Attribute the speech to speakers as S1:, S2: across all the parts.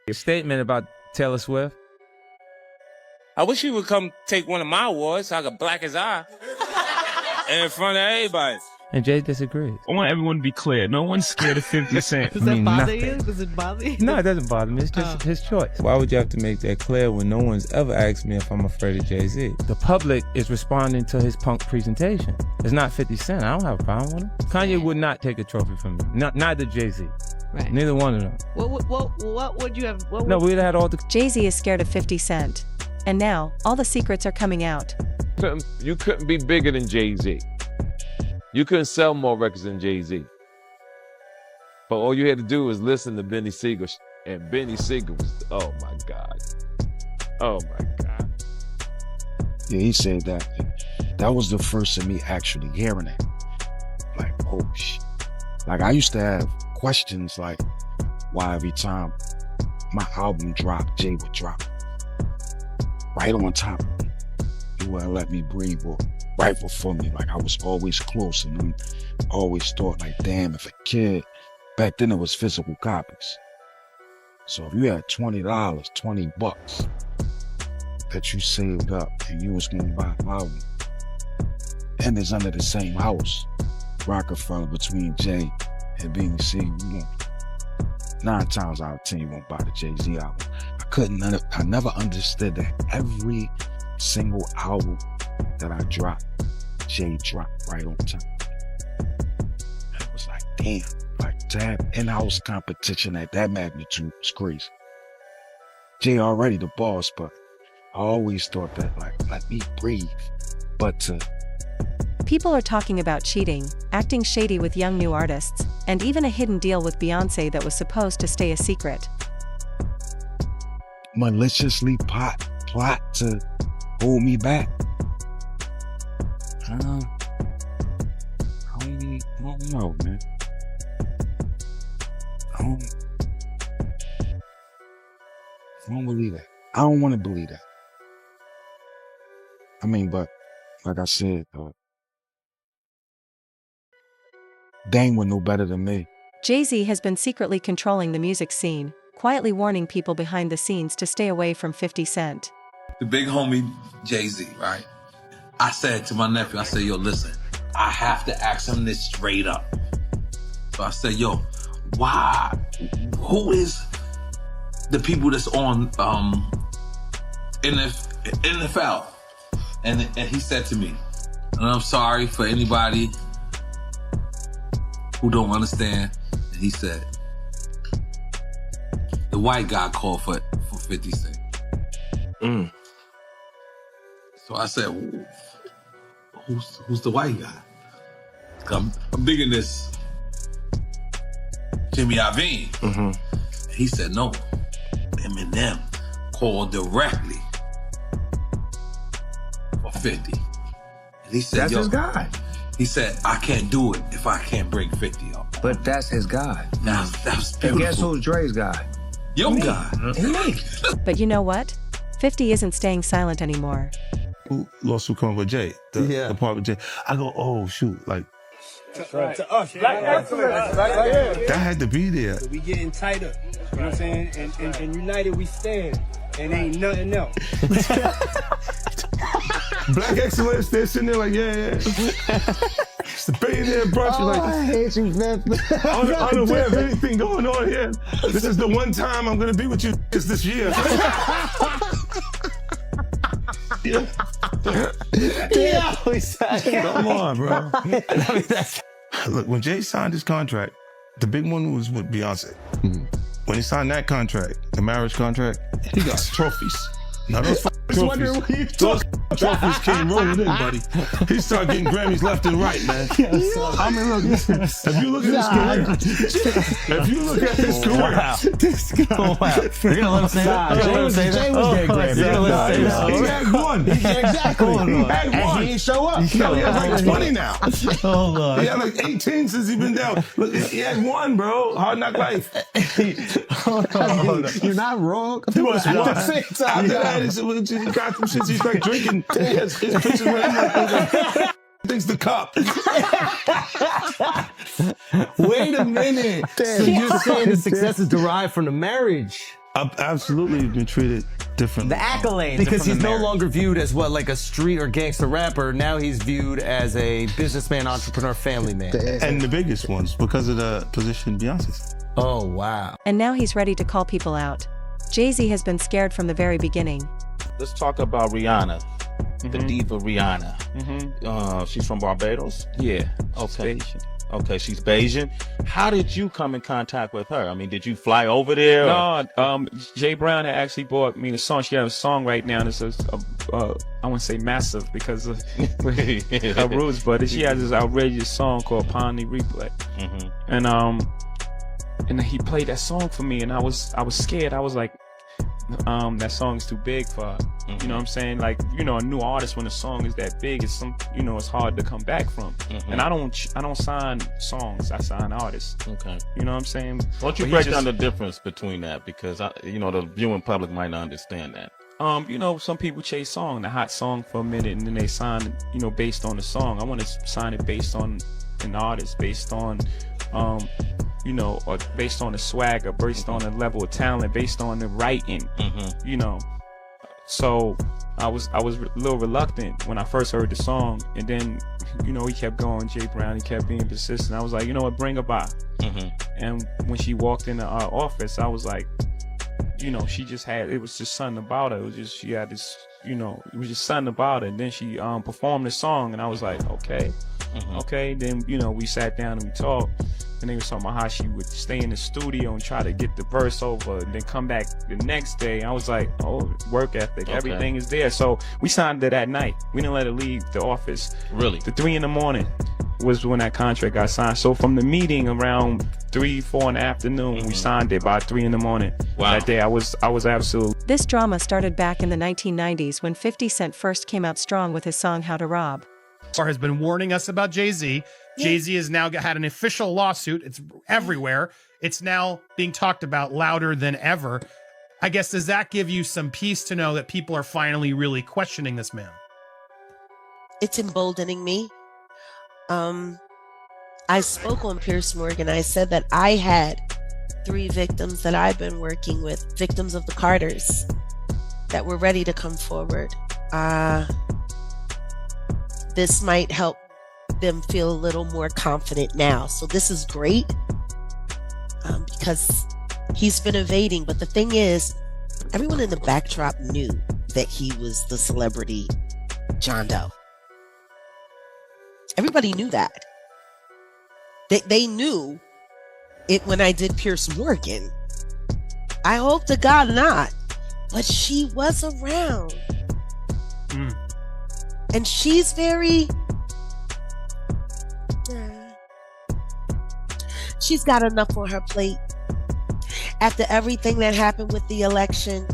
S1: Your statement about Taylor Swift.
S2: I wish he would come take one of my awards so I could black his eye in front of everybody.
S1: And Jay disagrees.
S3: I want everyone to be clear. No one's scared of 50 Cent.
S4: Does that bother you? Does it bother you?
S1: No, it doesn't bother me. It's just his choice.
S5: Why would you have to make that clear when no one's ever asked me if I'm afraid of Jay-Z?
S1: The public is responding to his punk presentation. It's not 50 Cent. I don't have a problem with him. Kanye would not take a trophy from me. Neither Jay-Z.
S4: Right.
S1: Neither one of them.
S4: What would you have?
S1: No, we'd have had all the...
S6: Jay-Z is scared of 50 Cent. And now, all the secrets are coming out.
S7: You couldn't be bigger than Jay-Z. You couldn't sell more records than Jay-Z. But all you had to do was listen to Benny Siegel. And Benny Siegel was, oh my God. Oh my God.
S8: Yeah, he said that. That was the first of me actually hearing it. Like, oh shit. Like, I used to have questions like, why every time my album dropped, Jay would drop right on top of me. You wouldn't let me breathe or right before me. Like, I was always close, and I always thought like, damn, if a kid, back then it was physical copies. So if you had $20, $20 that you saved up and you was gonna buy an album, and it's under the same house, Rockefeller, between Jay and Beanie Siegel, 9 times out of 10 you won't buy the Jay-Z album. I never understood that every single album that I dropped, Jay dropped right on time. And it was like, damn, like to have in-house competition at that magnitude is crazy. Jay already the boss, but I always thought that, like, let me breathe. But
S6: People are talking about cheating, acting shady with young new artists, and even a hidden deal with Beyonce that was supposed to stay a secret.
S8: maliciously plot to hold me back. I don't know, man. I don't believe that. I don't want to believe that. I mean, but like I said, Dame would know better than me.
S6: Jay-Z has been secretly controlling the music scene, quietly warning people behind the scenes to stay away from 50 Cent.
S9: The big homie Jay-Z, right? I said to my nephew, I said, yo, listen, I have to ask him this straight up. So I said, yo, who is the people that's on NFL? And he said to me, and I'm sorry for anybody who don't understand. And he said, the white guy called for 50 Cent. So I said, who's the white guy? I'm digging this Jimmy Iovine. Mm-hmm. He said, no, Eminem called directly for 50. And he said,
S10: that's his guy.
S9: He said, I can't do it if I can't bring 50 up.
S10: But that's his guy.
S9: That was beautiful.
S10: And guess who's Dre's guy?
S9: Your guy.
S10: Me.
S6: But you know what? 50 isn't staying silent anymore.
S11: Lawsuit coming with Jay, the part with Jay. I go, oh shoot, like
S12: To us, right?
S11: that had to be there.
S12: We getting tighter, you know what I'm saying? And united we stand, and ain't nothing else.
S11: Black excellence, they're sitting there like, yeah. It's the billionaire brunch. Like,
S4: I hate you, man.
S11: Unaware of anything going on here. This is the one time I'm gonna be with you this year. Come on, bro. Look, when Jay signed his contract, the big one was with Beyonce. Mm-hmm. When he signed that contract, the marriage contract, he got trophies. Now those trophies, trophies came rolling in, buddy. He started getting Grammys left and right, man. I mean, look, if you look at his career,
S4: You're gonna let him say that? Jay was getting Grammys.
S11: He had one.
S4: Exactly.
S11: He had one.
S4: And he didn't show up.
S11: He has like 20 now.
S4: Hold on.
S11: He had like 18 since he's been down. Look, he had one, bro. Hard Knock Life.
S4: Hold on. You're not wrong.
S11: He was one. He got some shit. He's like drinking. His pictures with him like thinks the cup.
S4: Wait a minute. So you're saying the success is derived from the marriage?
S11: I've absolutely been treated differently.
S4: The accolades.
S13: Because
S4: from
S13: he's
S4: the
S13: no
S4: marriage.
S13: longer viewed as what, like a street or gangster rapper. Now he's viewed as a businessman, entrepreneur, family man.
S11: And the biggest ones because of the position Beyonce's.
S13: Oh, wow.
S6: And now he's ready to call people out. Jay-Z has been scared from the very beginning.
S14: Let's talk about Rihanna, the diva Rihanna. She's from Barbados?
S3: Yeah.
S14: Okay. Okay, she's Bayesian. How did you come in contact with her? I mean, did you fly over there?
S3: No, Jay Brown had actually bought me the song. She has a song right now that's I wouldn't say massive because of her roots, but she has this outrageous song called Pound the Replay. And he played that song for me, and I was scared. I was like, that song is too big for her. You know what I'm saying? Like, you know, a new artist, when a song is that big, it's it's hard to come back from. And I don't sign songs, I sign artists.
S14: Okay.
S3: You know what I'm saying?
S14: Why don't you break down the difference between that? Because the viewing public might not understand that.
S3: Some people chase the hot song for a minute, and then they sign it, based on the song. I want to sign it based on an artist, based on or based on the swagger, based on the level of talent, based on the writing, So I was a little reluctant when I first heard the song, and then, he kept going, Jay Brown, he kept being persistent. I was like, you know what, bring her by. And when she walked into our office, I was like, she just had, it was just something about her. It was just, she had this, it was just something about her. And then she performed the song, and I was like, okay. Then, we sat down and we talked. And they were talking about how she would stay in the studio and try to get the verse over and then come back the next day. I was like, oh, work ethic, everything is there. So we signed it that night. We didn't let her leave the office.
S14: Really?
S3: The 3 a.m. was when that contract got signed. So from the meeting around 3, 4 in the afternoon, we signed it by 3 a.m. Wow. That day I was absolutely.
S6: This drama started back in the 1990s when 50 Cent first came out strong with his song How to Rob.
S15: Has been warning us about Jay-Z. Jay-Z has now had an official lawsuit. It's everywhere. It's now being talked about louder than ever. I guess, does that give you some peace to know that people are finally really questioning this man?
S16: It's emboldening me. I spoke on Piers Morgan. I said that I had 3 victims that I've been working with, victims of the Carters, that were ready to come forward. This might help them feel a little more confident now. So this is great because he's been evading. But the thing is, everyone in the backdrop knew that he was the celebrity John Doe. Everybody knew that. They knew it when I did Piers Morgan. I hope to God not, but she was around. And she's very, she's got enough on her plate. After everything that happened with the election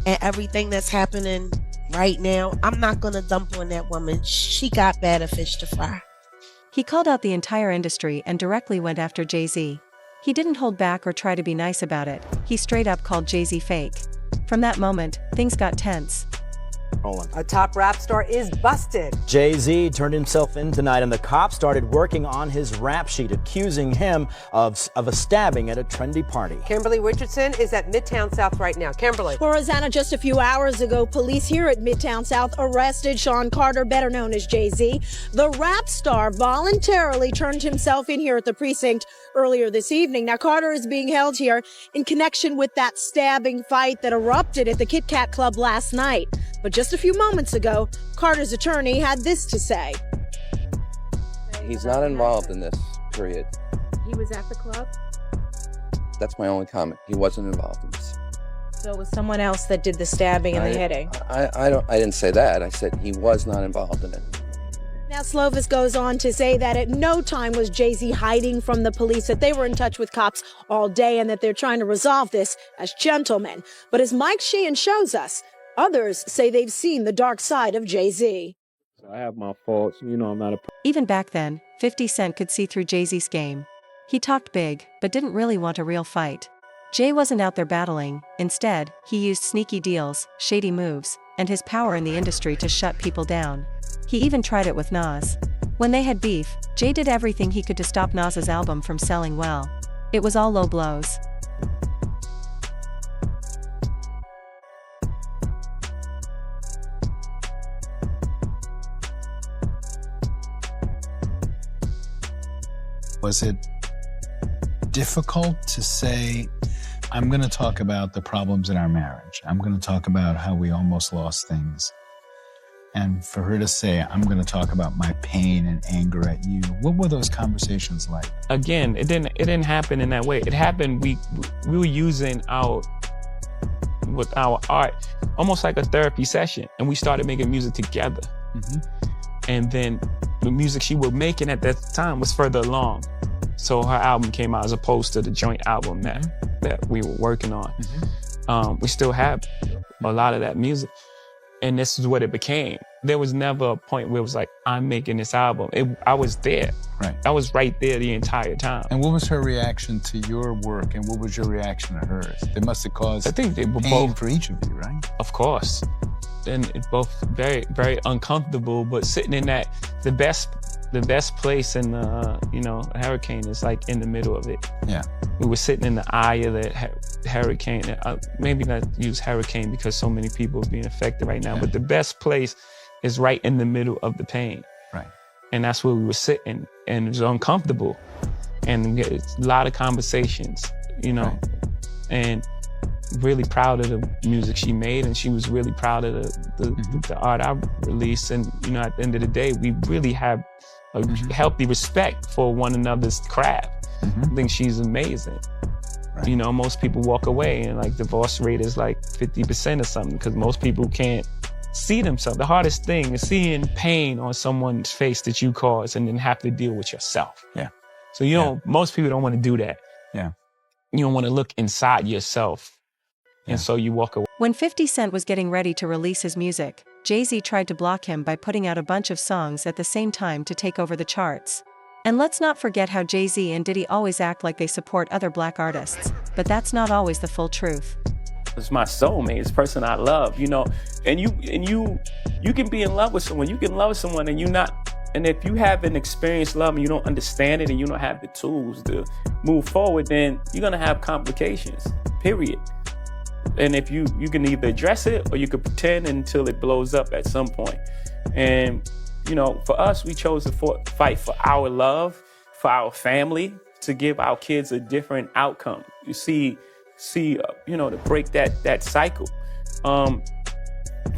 S16: and everything that's happening right now, I'm not going to dump on that woman. She got better fish to fry.
S6: He called out the entire industry and directly went after Jay-Z. He didn't hold back or try to be nice about it. He straight up called Jay-Z fake. From that moment, things got tense.
S17: A top rap star is busted.
S18: Jay-Z turned himself in tonight, and the cops started working on his rap sheet, accusing him of a stabbing at a trendy party.
S17: Kimberly Richardson is at Midtown South right now. Kimberly.
S19: Well, Rosanna, just a few hours ago, police here at Midtown South arrested Sean Carter, better known as Jay-Z. The rap star voluntarily turned himself in here at the precinct earlier this evening. Now, Carter is being held here in connection with that stabbing fight that erupted at the Kit Kat Club last night. But just a few moments ago, Carter's attorney had this to say.
S20: He's not involved in this, period.
S19: He was at the club?
S20: That's my only comment. He wasn't involved in this.
S19: So it was someone else that did the stabbing and the hitting?
S20: I didn't say that. I said he was not involved in it.
S19: Now, Slovis goes on to say that at no time was Jay-Z hiding from the police, that they were in touch with cops all day and that they're trying to resolve this as gentlemen. But as Mike Sheehan shows us, others say they've seen the dark side of Jay-Z.
S3: I have my faults. I'm not a...
S6: Even back then, 50 Cent could see through Jay-Z's game. He talked big, but didn't really want a real fight. Jay wasn't out there battling. Instead, he used sneaky deals, shady moves, and his power in the industry to shut people down. He even tried it with Nas. When they had beef, Jay did everything he could to stop Nas's album from selling well. It was all low blows.
S21: Was it difficult to say, I'm going to talk about the problems in our marriage. I'm going to talk about how we almost lost things. And for her to say, I'm going to talk about my pain and anger at you. What were those conversations like?
S3: Again, it didn't happen in that way. It happened, we were using our art almost like a therapy session, and we started making music together. And then the music she was making at that time was further along. So her album came out as opposed to the joint album that we were working on. We still have a lot of that music. And this is what it became. There was never a point where it was like, I'm making this album. I was there.
S21: Right.
S3: I was right there the entire time.
S21: And what was her reaction to your work, and what was your reaction to hers? They must have caused
S3: I think they were
S21: pain
S3: both,
S21: for each of you, right?
S3: Of course. And it's both very, very uncomfortable, but sitting in the best place in a hurricane is like in the middle of it.
S21: Yeah.
S3: We were sitting in the eye of the hurricane. Maybe not use hurricane because so many people are being affected right now, but the best place is right in the middle of the pain.
S21: Right.
S3: And that's where we were sitting, and it was uncomfortable. And we had a lot of conversations, and really proud of the music she made, and she was really proud of the art I released. And, at the end of the day, we really have a healthy respect for one another's craft. I think she's amazing. Right. Most people walk away and like divorce rate is like 50% or something because most people can't see themselves. The hardest thing is seeing pain on someone's face that you caused and then have to deal with yourself.
S21: Yeah.
S3: So most people don't want to do that.
S21: Yeah.
S3: You don't want to look inside yourself. And so you walk away.
S6: When 50 Cent was getting ready to release his music, Jay-Z tried to block him by putting out a bunch of songs at the same time to take over the charts. And let's not forget how Jay-Z and Diddy always act like they support other black artists, but that's not always the full truth.
S3: It's my soulmate, it's a person I love, and you can be in love with someone, you can love someone and if you haven't experienced love and you don't understand it and you don't have the tools to move forward, then you're gonna have complications, period. And if you can either address it or you can pretend until it blows up at some point. And, for us, we chose to fight for our love, for our family, to give our kids a different outcome. You see, to break that cycle.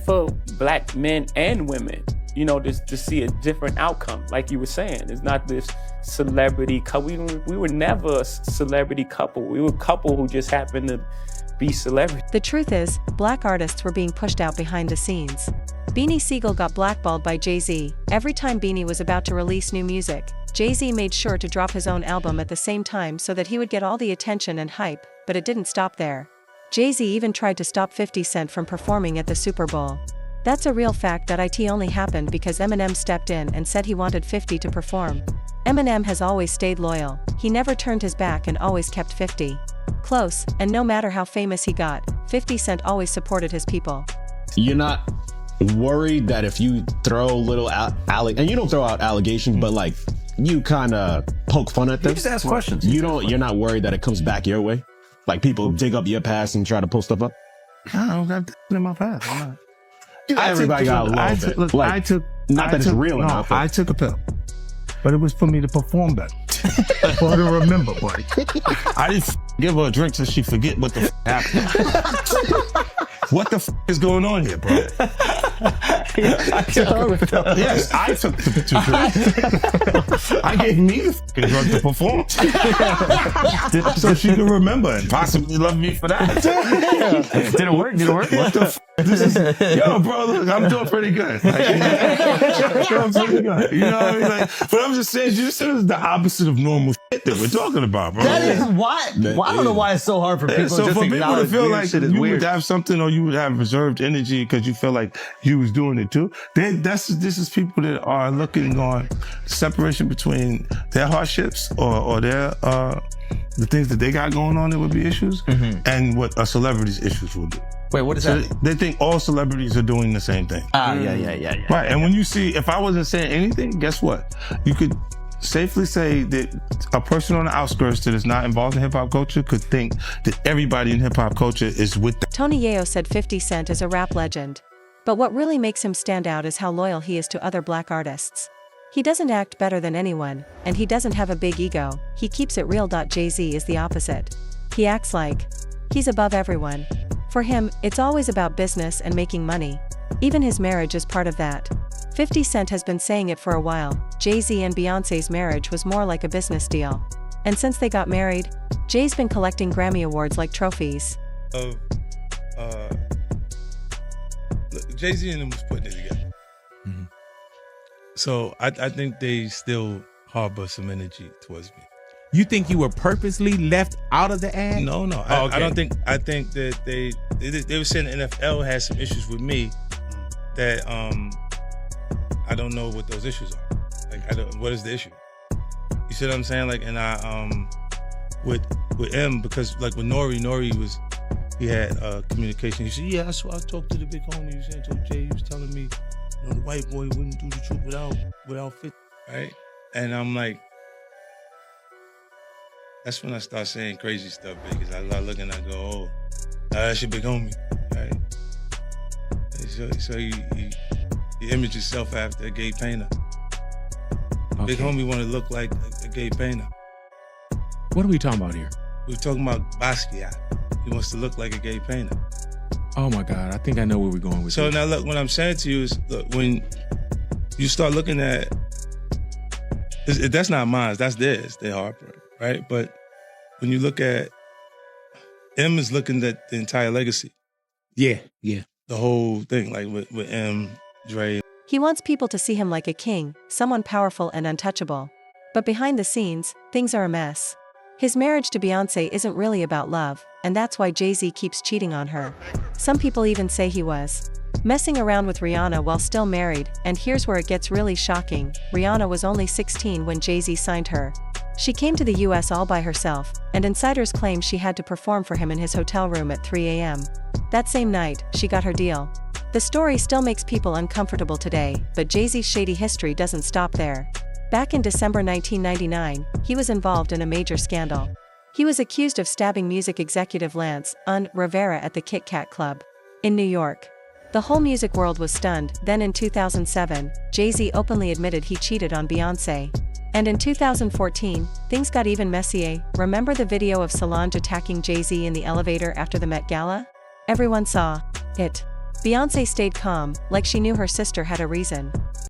S3: For black men and women, to see a different outcome. Like you were saying, it's not this celebrity couple. We were never a celebrity couple. We were a couple who just happened to be celebrity.
S6: The truth is, black artists were being pushed out behind the scenes. Beanie Sigel got blackballed by Jay-Z. Every time Beanie was about to release new music, Jay-Z made sure to drop his own album at the same time so that he would get all the attention and hype, but it didn't stop there. Jay-Z even tried to stop 50 Cent from performing at the Super Bowl. That's a real fact that it only happened because Eminem stepped in and said he wanted 50 to perform. Eminem has always stayed loyal. He never turned his back and always kept 50 close, and no matter how famous he got, 50 Cent always supported his people.
S4: You're not worried that if you throw little and you don't throw out allegations, but like you kind of poke fun at them.
S13: You just ask questions.
S4: You're not worried that it comes back your way? Like people dig up your past and try to pull stuff up?
S11: I don't have that in my past. I'm not.
S4: Everybody got a little bit. Not that it's real enough.
S11: I took a pill, but it was for me to perform better. For her to remember, buddy. I didn't give her a drink so she forget what the happened. What the is going on here, bro? Yes, I took the two pills. I gave me the drug to perform. So she can remember and possibly love me for that.
S13: Did it work?
S11: What the yo, bro, look, I'm doing pretty good. Like, doing pretty good. You know what I mean? Like, but I'm just saying, this is the opposite of normal shit that we're talking about, bro.
S13: That is why. I don't know why it's so hard for people
S11: so
S13: to just
S11: for people to feel like
S13: shit is
S11: you
S13: weird.
S11: would have something or you would have reserved energy because you feel like you was doing it too. This is people that are looking on separation between their hardships or their the things that they got going on that would be issues and what a celebrity's issues will do.
S13: Wait, what is that?
S11: They think all celebrities are doing the same thing.
S13: Yeah.
S11: Right, and when you see, if I wasn't saying anything, guess what? You could safely say that a person on the outskirts that is not involved in hip-hop culture could think that everybody in hip-hop culture is with them.
S6: Tony Yayo said 50 Cent is a rap legend. But what really makes him stand out is how loyal he is to other black artists. He doesn't act better than anyone, and he doesn't have a big ego, he keeps it real. Jay-Z is the opposite. He acts like he's above everyone. For him, it's always about business and making money. Even his marriage is part of that. 50 Cent has been saying it for a while. Jay-Z and Beyoncé's marriage was more like a business deal. And since they got married, Jay's been collecting Grammy Awards like trophies.
S11: Jay-Z and them was putting it together. Mm-hmm. So I think they still harbor some energy towards me.
S1: You think you were purposely left out of the ad?
S11: No.
S1: Okay.
S11: I don't think. I think that they were saying the NFL had some issues with me that I don't know what those issues are. Like, what is the issue? You see what I'm saying? Like, and I with M, because like with Nori was, he had communication. He said, yeah, I talked to the big homie. He said, told Jay, he was telling me, you know, the white boy wouldn't do the truth without fit, right? And I'm like, that's when I start saying crazy stuff, because I look and I go, oh, that's your big homie, right? And so he imaged himself after a gay painter. Okay. Big homie want to look like a gay painter.
S1: What are we talking about here?
S11: We're talking about Basquiat. He wants to look like a gay painter.
S1: Oh my God, I think I know where we're going with
S11: so
S1: this.
S11: Now look, what I'm saying to you is, look, when you start looking at, that's not mine, that's theirs, they're Harper, right? But when you look at, M is looking at the entire legacy.
S1: Yeah.
S11: The whole thing, like with M, Dre.
S6: He wants people to see him like a king, someone powerful and untouchable. But behind the scenes, things are a mess. His marriage to Beyoncé isn't really about love, and that's why Jay-Z keeps cheating on her. Some people even say he was messing around with Rihanna while still married, and here's where it gets really shocking. Rihanna was only 16 when Jay-Z signed her. She came to the US all by herself, and insiders claim she had to perform for him in his hotel room at 3 a.m. That same night, she got her deal. The story still makes people uncomfortable today, but Jay-Z's shady history doesn't stop there. Back in December 1999, he was involved in a major scandal. He was accused of stabbing music executive Lance Rivera at the Kit Kat Club in New York. The whole music world was stunned. Then in 2007, Jay-Z openly admitted he cheated on Beyoncé. And in 2014, things got even messier. Remember the video of Solange attacking Jay-Z in the elevator after the Met Gala? Everyone saw it. Beyoncé stayed calm, like she knew her sister had a reason.